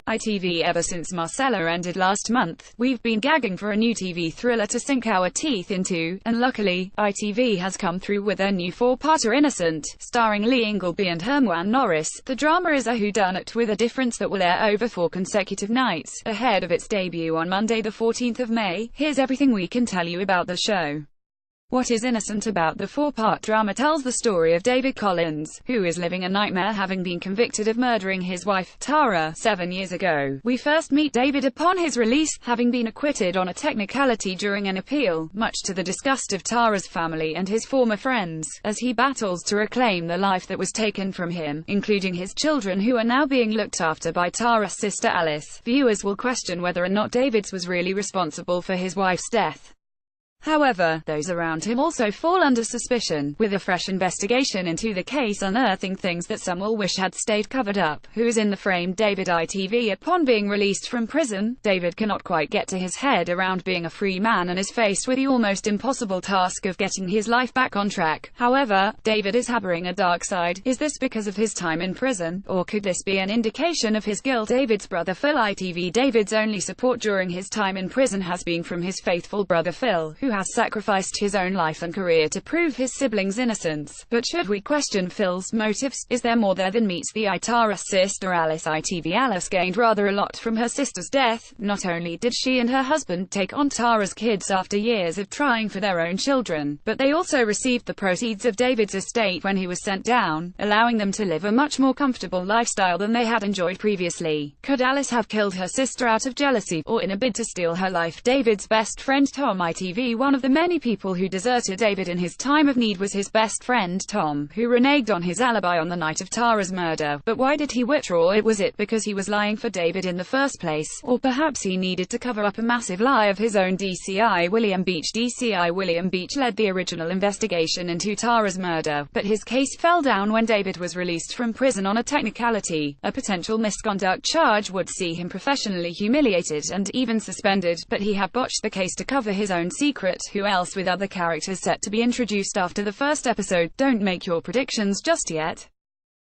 ITV. Ever since Marcella ended last month, we've been gagging for a new TV thriller to sink our teeth into, and luckily, ITV has come through with their new four-parter Innocent, starring Lee Ingleby and Hermwan Norris. The drama is a whodunit with a difference that will air over 4 consecutive nights, ahead of its debut on Monday the 14th of May. Here's everything we can tell you about the show. What is Innocent about? The four-part drama tells the story of David Collins, who is living a nightmare having been convicted of murdering his wife, Tara, 7 years ago. We first meet David upon his release, having been acquitted on a technicality during an appeal, much to the disgust of Tara's family and his former friends, as he battles to reclaim the life that was taken from him, including his children who are now being looked after by Tara's sister Alice. Viewers will question whether or not David was really responsible for his wife's death. However, those around him also fall under suspicion, with a fresh investigation into the case unearthing things that some will wish had stayed covered up. Who is in the frame? David. ITV. Upon being released from prison, David cannot quite get to his head around being a free man and is faced with the almost impossible task of getting his life back on track. However, David is harboring a dark side. Is this because of his time in prison, or could this be an indication of his guilt? David's brother Phil. ITV. David's only support during his time in prison has been from his faithful brother Phil, who has sacrificed his own life and career to prove his siblings' innocence. But should we question Phil's motives? Is there more there than meets the eye? Tara's sister Alice. ITV. Alice gained rather a lot from her sister's death. Not only did she and her husband take on Tara's kids after years of trying for their own children, but they also received the proceeds of David's estate when he was sent down, allowing them to live a much more comfortable lifestyle than they had enjoyed previously. Could Alice have killed her sister out of jealousy, or in a bid to steal her life? David's best friend Tom. ITV. One of the many people who deserted David in his time of need was his best friend Tom, who reneged on his alibi on the night of Tara's murder. But why did he withdraw? Was it because he was lying for David in the first place, or perhaps he needed to cover up a massive lie of his own? DCI William Beach. DCI William Beach led the original investigation into Tara's murder, but his case fell down when David was released from prison on a technicality. A potential misconduct charge would see him professionally humiliated and even suspended, but he had botched the case to cover his own secret. Who else with other characters set to be introduced after the first episode? Don't make your predictions just yet.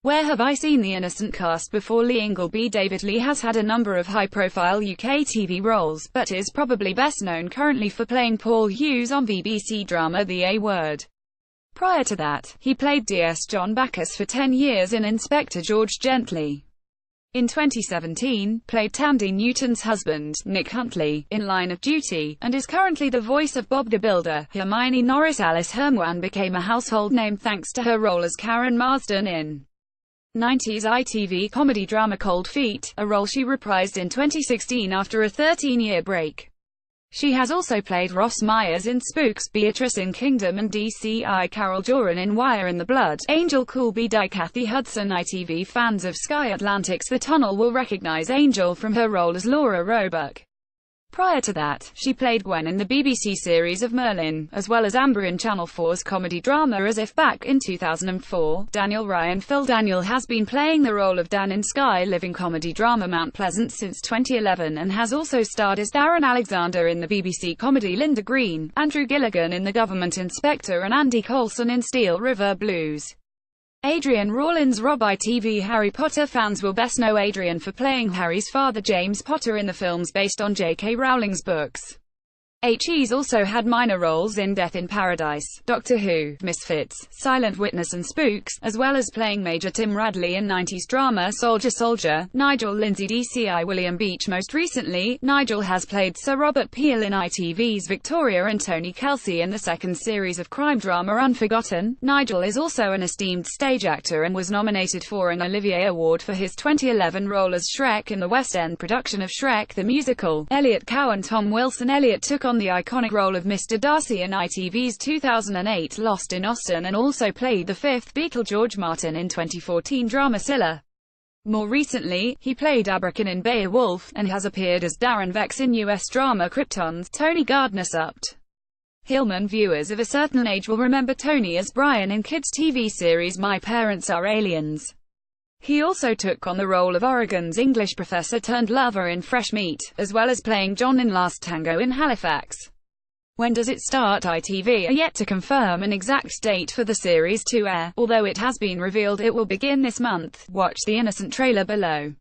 Where have I seen the Innocent cast before? Lee Ingleby. David Lee has had a number of high-profile UK TV roles, but is probably best known currently for playing Paul Hughes on BBC drama The A Word. Prior to that, he played DS John Bacchus for 10 years in Inspector George Gently. In 2017, played Tandy Newton's husband, Nick Huntley, in Line of Duty, and is currently the voice of Bob the Builder. Hermione Norris. Alice Hermwan became a household name thanks to her role as Karen Marsden in 90s ITV comedy drama Cold Feet, a role she reprised in 2016 after a 13-year break. She has also played Ross Myers in Spooks, Beatrice in Kingdom, and DCI Carol Joran in Wire in the Blood. Angel Coolby. Kathy Hudson. ITV fans of Sky Atlantic's The Tunnel will recognize Angel from her role as Laura Roebuck. Prior to that, she played Gwen in the BBC series of Merlin, as well as Amber in Channel 4's comedy drama As If. Back in 2004, Daniel Ryan. Phil Daniel has been playing the role of Dan in Sky Living comedy drama Mount Pleasant since 2011 and has also starred as Darren Alexander in the BBC comedy Linda Green, Andrew Gilligan in The Government Inspector, and Andy Coulson in Steel River Blues. Adrian Rawlins. Rob. ITV Harry Potter fans will best know Adrian for playing Harry's father James Potter in the films based on J.K. Rowling's books. He's also had minor roles in Death in Paradise, Doctor Who, Misfits, Silent Witness and Spooks, as well as playing Major Tim Radley in 90s drama Soldier Soldier. Nigel Lindsay. DCI William Beach. Most recently, Nigel has played Sir Robert Peel in ITV's Victoria and Tony Kelsey in the second series of crime drama Unforgotten. Nigel is also an esteemed stage actor and was nominated for an Olivier Award for his 2011 role as Shrek in the West End production of Shrek the Musical. Elliot Cowan. Tom Wilson. Elliot took on the iconic role of Mr. Darcy in ITV's 2008 Lost in Austin and also played the fifth Beatle George Martin in 2014 drama Scylla. More recently, he played Abrakan in Beowulf, and has appeared as Darren Vex in US drama Krypton's Tony Gardner Supt. Hillman. Viewers of a certain age will remember Tony as Brian in kids' TV series My Parents Are Aliens. He also took on the role of Oregon's English professor turned lover in Fresh Meat, as well as playing John in Last Tango in Halifax. When does it start? ITV are yet to confirm an exact date for the series to air, although it has been revealed it will begin this month. Watch the Innocent trailer below.